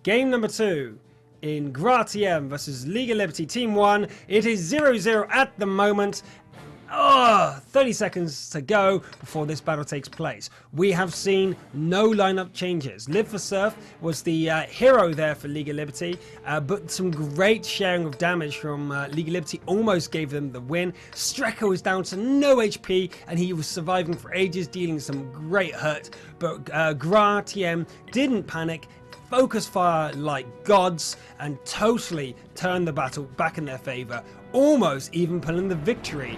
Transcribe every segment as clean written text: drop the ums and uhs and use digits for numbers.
Game number 2 in GRAtm versus League of Liberty Team 1. It is 0-0 at the moment. 30 seconds to go before this battle takes place. We have seen no lineup changes. Live for Surf was the hero there for League of Liberty, but some great sharing of damage from League of Liberty almost gave them the win. Strecker was down to no HP and he was surviving for ages, dealing some great hurt, but GRAtm didn't panic, focus fire like gods, and totally turned the battle back in their favor, almost even pulling the victory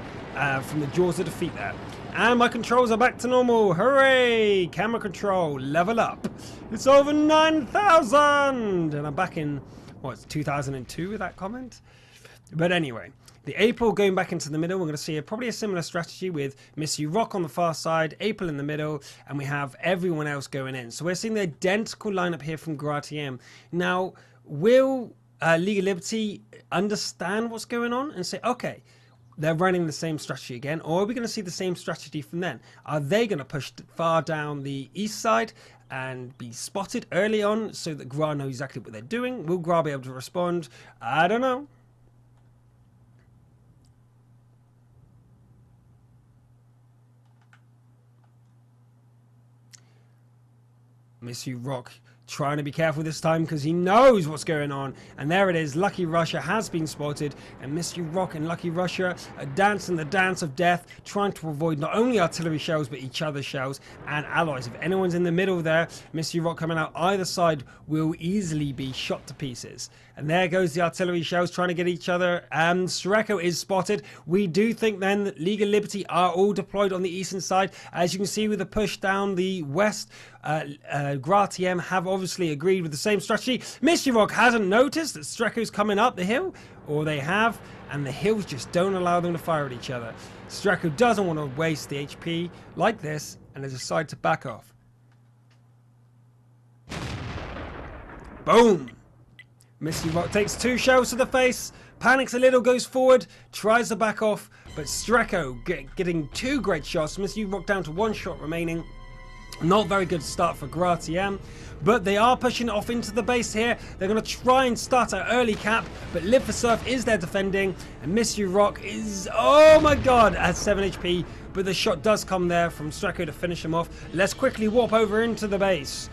from the jaws of defeat there. And my controls are back to normal. Hooray! Camera control, level up. It's over 9,000! And I'm back in, what, 2002 with that comment? But anyway, the April going back into the middle. We're going to see probably a similar strategy with Miss You Rock on the far side, April in the middle, and we have everyone else going in. So we're seeing the identical lineup here from GRAtm. Now, will League of Liberty understand what's going on and say, okay, they're running the same strategy again, or are we going to see the same strategy from then? Are they going to push far down the east side and be spotted early on so that GRA knows exactly what they're doing? Will GRA be able to respond? I don't know. Miss You Rock trying to be careful this time because he knows what's going on. And there it is. Lucky Russia has been spotted. And Miss You Rock and Lucky Russia are dancing the dance of death, trying to avoid not only artillery shells, but each other's shells and alloys. If anyone's in the middle there, Miss You Rock coming out either side will easily be shot to pieces. And there goes the artillery shells trying to get each other. Strecker is spotted. We do think then that League of Liberty are all deployed on the eastern side. As you can see with the push down the west, GRAtm have obviously agreed with the same strategy. Miss You Rock hasn't noticed that Strecker's coming up the hill, or they have, and the hills just don't allow them to fire at each other. Strecker doesn't want to waste the HP like this, and they decide to back off. Boom! Miss You Rock takes 2 shells to the face, panics a little, goes forward, tries to back off, but Strecker getting 2 great shots. Miss You Rock down to 1 shot remaining. Not very good start for GRAtm, but they are pushing off into the base here. They're going to try and start an early cap, but Live for Surf is there defending, and Miss You Rock is, oh my god, at 7 HP, but the shot does come there from Strecker to finish him off. Let's quickly warp over into the base.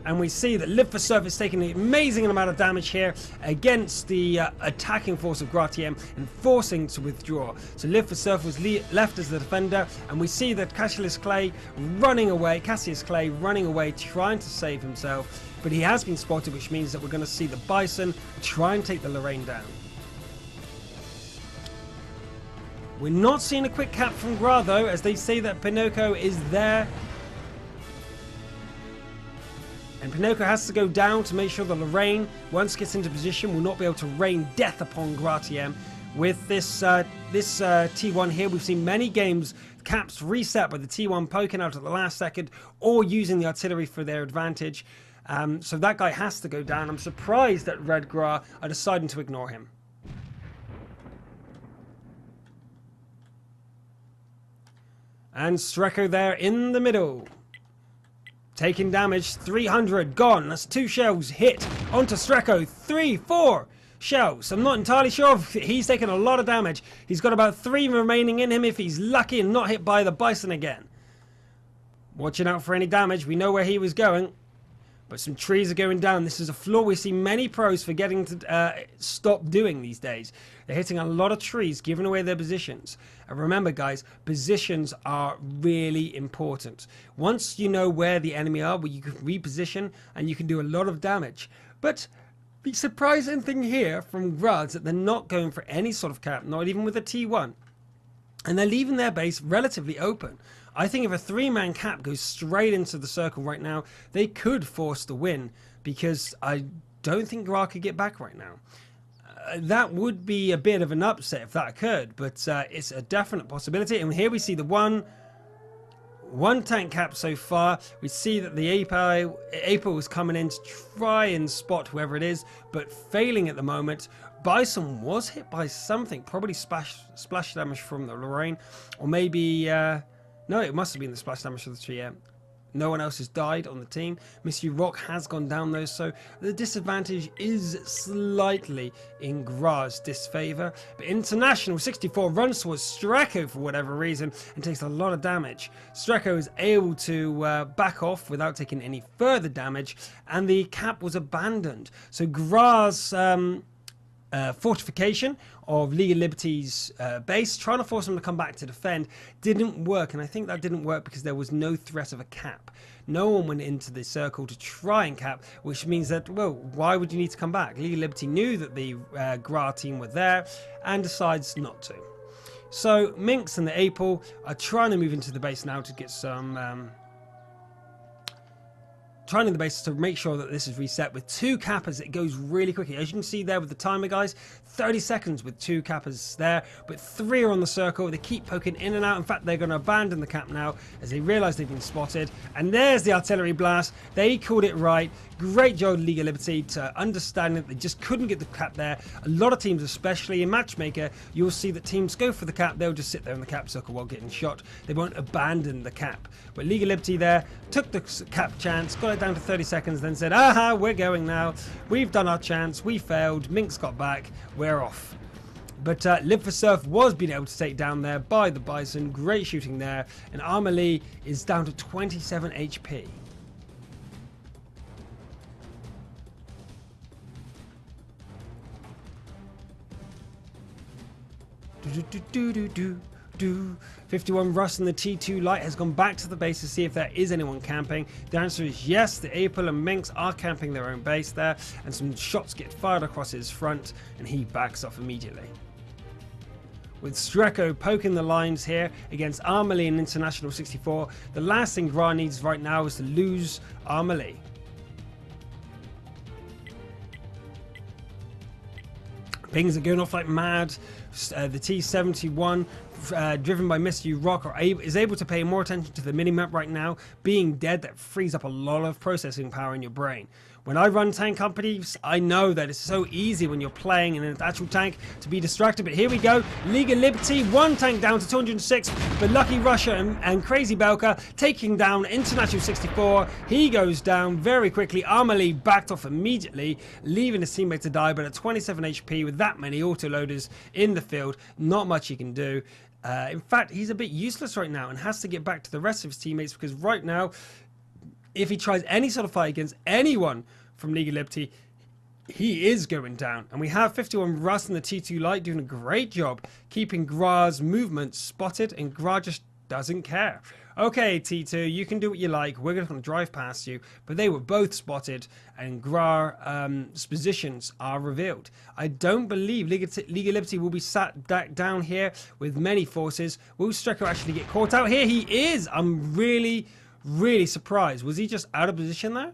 And we see that Live for Surf is taking an amazing amount of damage here against the attacking force of GRAtm and forcing to withdraw. So Live for Surf was left as the defender, and we see that Cassius Clay running away, trying to save himself. But he has been spotted, which means that we're going to see the Bison try and take the Lorraine down. We're not seeing a quick cap from GRA though, as they say that Pinocchio is there. And Pinocchio has to go down to make sure the Lorraine, once gets into position, will not be able to rain death upon GRAtm. With this T1 here, we've seen many games, caps reset by the T1 poking out at the last second or using the artillery for their advantage. So that guy has to go down. I'm surprised that Red GRA are deciding to ignore him. And Strecker there in the middle. Taking damage, 300 gone. That's 2 shells hit onto Strecker. 3, 4 shells. I'm not entirely sure if he's taken a lot of damage. He's got about 3 remaining in him if he's lucky and not hit by the Bison again. Watching out for any damage. We know where he was going. But some trees are going down. This is a flaw we see many pros forgetting to stop doing these days. They're hitting a lot of trees, giving away their positions. And remember, guys, positions are really important. Once you know where the enemy are, well, you can reposition and you can do a lot of damage. But the surprising thing here from GRA is that they're not going for any sort of cap, not even with a T1. And they're leaving their base relatively open. I think if a 3-man cap goes straight into the circle right now, they could force the win, because I don't think GRA could get back right now. That would be a bit of an upset if that occurred, but it's a definite possibility. And here we see the one tank cap so far. We see that the April was coming in to try and spot whoever it is, but failing at the moment. Bison was hit by something, probably splash damage from the Lorraine, or maybe... no, it must have been the splash damage of the tree, yeah. No one else has died on the team. Mystery Rock has gone down though, so the disadvantage is slightly in GRA's disfavor. But International 64 runs towards Streko for whatever reason and takes a lot of damage. Streko is able to back off without taking any further damage, and the cap was abandoned. So GRA's fortification of League of Liberty's base, trying to force them to come back to defend, didn't work. And I think that didn't work because there was no threat of a cap. No one went into the circle to try and cap, which means that, well, why would you need to come back? League of Liberty knew that the GRA team were there and decides not to. So Minx and the April are trying to move into the base now to get some trying in the base to make sure that this is reset with 2 cappers. It goes really quickly. As you can see there with the timer, guys, 30 seconds with 2 cappers there, but 3 are on the circle. They keep poking in and out. In fact, they're going to abandon the cap now as they realize they've been spotted. And there's the artillery blast. They called it right. Great job, League of Liberty, to understand that they just couldn't get the cap there. A lot of teams, especially in Matchmaker, you'll see that teams go for the cap. They'll just sit there in the cap circle while getting shot. They won't abandon the cap. But League of Liberty there took the cap chance, got it down to 30 seconds, then said, aha, we're going now. We've done our chance. We failed. Minx got back. We're off. But Live for Surf was being able to take down there by the Bison. Great shooting there. And Armalee is down to 27 HP. Do 51 Russ and the T2 Light has gone back to the base to see if there is anyone camping. The answer is yes. The April and Minx are camping their own base there, and some shots get fired across his front, and he backs off immediately. With Streko poking the lines here against Armalee and International 64, the last thing GRA needs right now is to lose Armalee. Pings are going off like mad. The T-71, driven by Mystery Rock, is able to pay more attention to the minimap right now. Being dead, that frees up a lot of processing power in your brain. When I run tank companies, I know that it's so easy when you're playing in an actual tank to be distracted. But here we go. League of Liberty, 1 tank down to 206. But Lucky Russia and Crazy Belka taking down International 64. He goes down very quickly. Armalee backed off immediately, leaving his teammate to die. But at 27 HP with that many autoloaders in the field, not much he can do. In fact, he's a bit useless right now and has to get back to the rest of his teammates, because right now, if he tries any sort of fight against anyone from League of Liberty, he is going down. And we have 51 Russ and the T2 Light doing a great job keeping GRA's movement spotted, and GRA just doesn't care. Okay, T2, you can do what you like. We're going to drive past you. But they were both spotted, and GRA's positions are revealed. I don't believe League of Liberty will be sat back down here with many forces. Will Streko actually get caught out? Here he is. I'm really surprised. Was he just out of position there?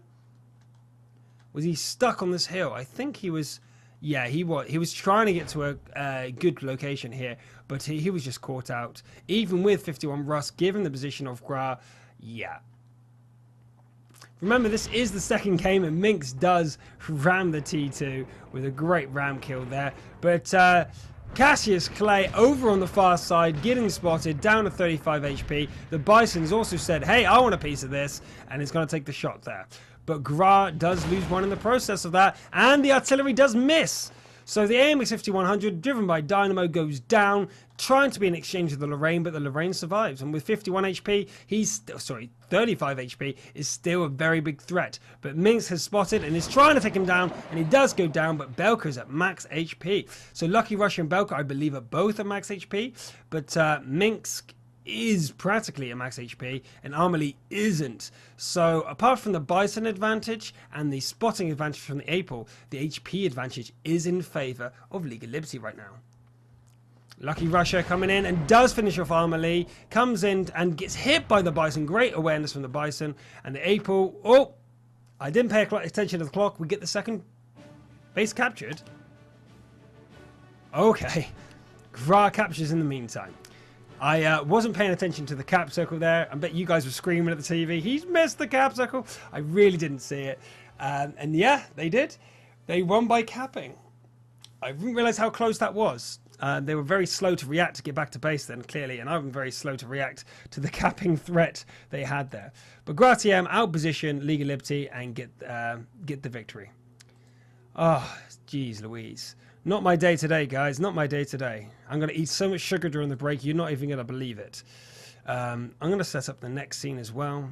Was he stuck on this hill? I think he was. Yeah, he was. He was trying to get to a good location here, but he was just caught out. Even with 51 Russ, given the position of GRA, yeah. Remember, this is the second game, and Minx does ram the T2 with a great ram kill there. But Cassius Clay over on the far side, getting spotted, down to 35 HP. The Bison's also said, hey, I want a piece of this, and it's going to take the shot there. But GRA does lose one in the process of that, and the artillery does miss. So the AMX 5100, driven by Dynamo, goes down, trying to be an exchange with the Lorraine, but the Lorraine survives. And with 51 HP, 35 HP, is still a very big threat. But Minx has spotted and is trying to take him down, and he does go down, but Belka's at max HP. So Lucky Russia and Belka, I believe, are both at max HP, but Minx is practically at max HP, and Armalee isn't. So apart from the Bison advantage and the spotting advantage from the April, the HP advantage is in favor of League of Liberty right now. Lucky Russia coming in and does finish off Armalee, comes in and gets hit by the Bison. Great awareness from the Bison, and the April, oh, I didn't pay attention to the clock. We get the second base captured. Okay, GRA captures in the meantime. I wasn't paying attention to the cap circle there. I bet you guys were screaming at the TV, he's missed the cap circle. I really didn't see it. And yeah, they did. They won by capping. I didn't realize how close that was. They were very slow to react to get back to base then, clearly, and I'm very slow to react to the capping threat they had there. But GRAtm outposition League of Liberty and get the victory. Oh, geez Louise. Not my day today, guys. Not my day today. I'm going to eat so much sugar during the break, you're not even going to believe it. I'm going to set up the next scene as well.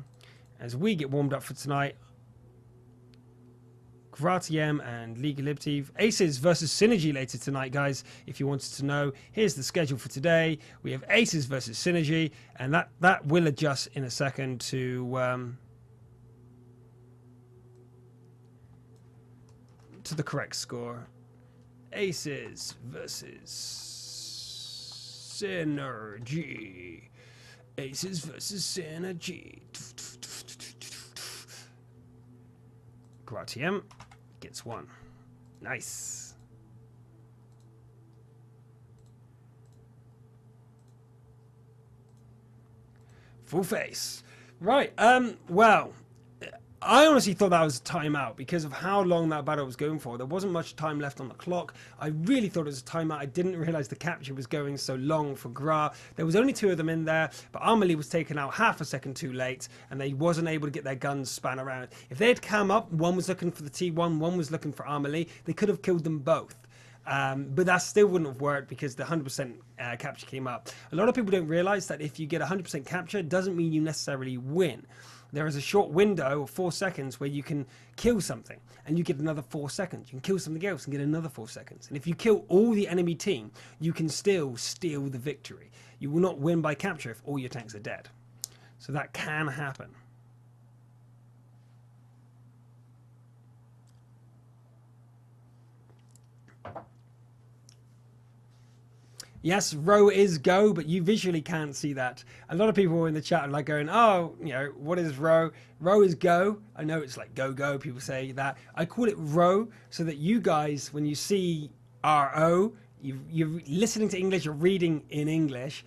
As we get warmed up for tonight, GRAtm and League of Liberty. Aces versus Synergy later tonight, guys, if you wanted to know. Here's the schedule for today. We have Aces versus Synergy, and that will adjust in a second to the correct score. Aces versus Synergy. Aces versus Synergy. GRAtm gets one. Nice. Full face. Right. Well, I honestly thought that was a timeout because of how long that battle was going for. There wasn't much time left on the clock. I really thought it was a timeout. I didn't realize the capture was going so long for Gra. There was only 2 of them in there, but Amelie was taken out half a second too late, and they wasn't able to get their guns span around. If they had come up, one was looking for the T1, one was looking for Amelie, they could have killed them both. But that still wouldn't have worked because the 100% capture came up. A lot of people don't realize that if you get 100% capture, it doesn't mean you necessarily win. There is a short window of 4 seconds where you can kill something and you get another 4 seconds. You can kill something else and get another 4 seconds. And if you kill all the enemy team, you can still steal the victory. You will not win by capture if all your tanks are dead. So that can happen. Yes, row is go, but you visually can't see that. A lot of people in the chat are like going, oh, you know, what is row? Row is go. I know it's like go, go. People say that. I call it row so that you guys, when you see RO, you're listening to English, you're reading in English,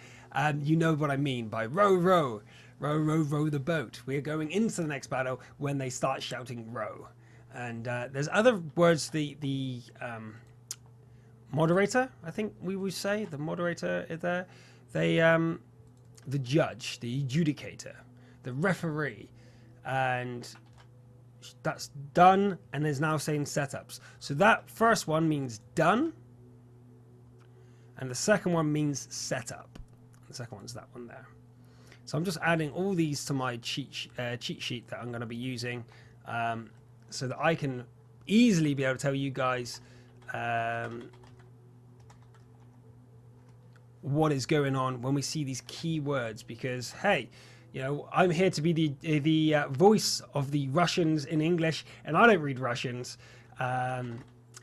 you know what I mean by row, row. Row, row, row the boat. We're going into the next battle when they start shouting row. And there's other words, the moderator, I think we would say, the moderator is there. They, the judge, the adjudicator, the referee, and that's done, and is now saying setups. So that first one means done, and the second one means setup. The second one's that one there. So I'm just adding all these to my cheat sheet that I'm going to be using, so that I can easily be able to tell you guys what is going on when we see these keywords, because hey, you know, I'm here to be the voice of the Russians in English, and I don't read Russians,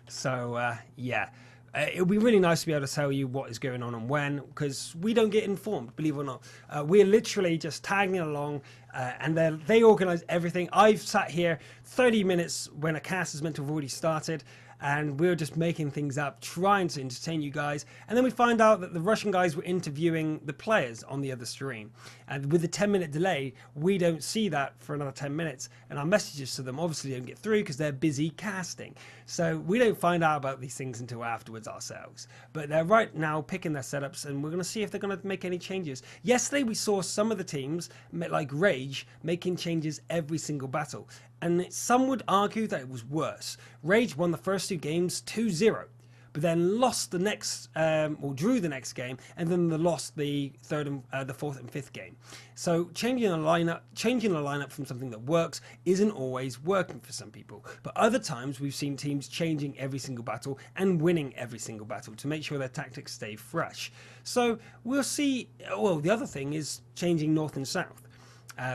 so yeah, it would be really nice to be able to tell you what is going on and when, because we don't get informed, believe it or not. We're literally just tagging along, and they organize everything. I've sat here 30 minutes when a cast is meant to have already started, and we're just making things up, trying to entertain you guys. And then we find out that the Russian guys were interviewing the players on the other stream. And with a 10-minute delay, we don't see that for another 10 minutes. And our messages to them obviously don't get through because they're busy casting. So we don't find out about these things until afterwards ourselves. But they're right now picking their setups, and we're going to see if they're going to make any changes. Yesterday we saw some of the teams, like Rage, making changes every single battle. And some would argue that it was worse. Rage won the first 2 games 2-0, but then lost the next, or drew the next game, and then they lost the third and the fourth and fifth game. So changing a lineup from something that works isn't always working for some people. But other times we've seen teams changing every single battle and winning every single battle to make sure their tactics stay fresh. So we'll see. Well, the other thing is changing north and south.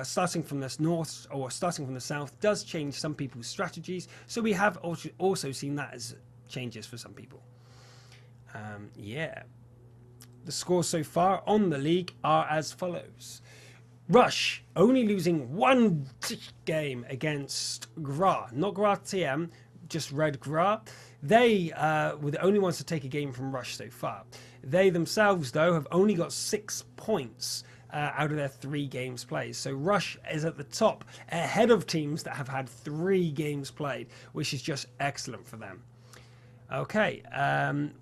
Starting from the north or starting from the south does change some people's strategies, so we have also seen that as changes for some people. Yeah, the scores so far on the league are as follows. Rush only losing 1 game against Gra, not GRAtm, just Red Gra. They were the only ones to take a game from Rush so far. They themselves, though, have only got 6 points out of their 3 games played. So Rush is at the top, ahead of teams that have had 3 games played, which is just excellent for them. Okay,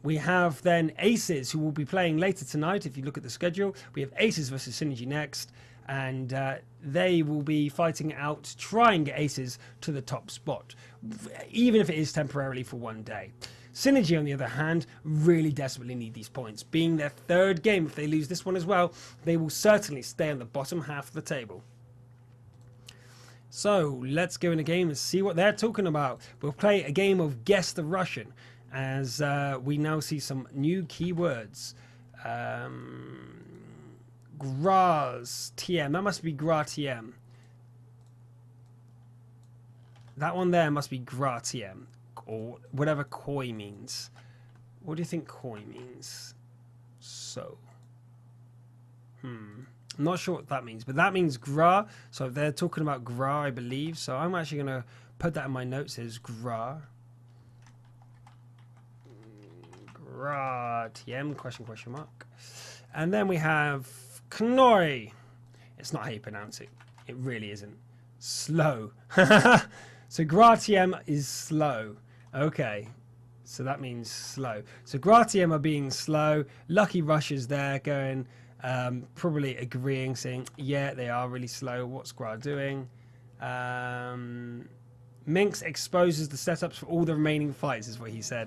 we have then Aces, who will be playing later tonight. If you look at the schedule, we have Aces versus Synergy next, and they will be fighting out, try and get Aces to the top spot, even if it is temporarily for one day. Synergy, on the other hand, really desperately need these points. Being their third game, if they lose this one as well, they will certainly stay on the bottom half of the table. So let's go in a game and see what they're talking about. We'll play a game of Guess the Russian, as we now see some new keywords. GRAtm, that must be GRAtm. That one there must be GRAtm, or whatever koi means. What do you think koi means? So, I'm not sure what that means, but that means gra. So they're talking about gra, I believe. So I'm actually going to put that in my notes as GRAtm, question mark. And then we have Knoi. It's not how you pronounce it. It really isn't. Slow. So GRAtm is slow. Okay. So that means slow. So GRAtm are being slow. Lucky Russia's there going, probably agreeing, saying, yeah, they are really slow. What's Gra doing? Minx exposes the setups for all the remaining fights, is what he said.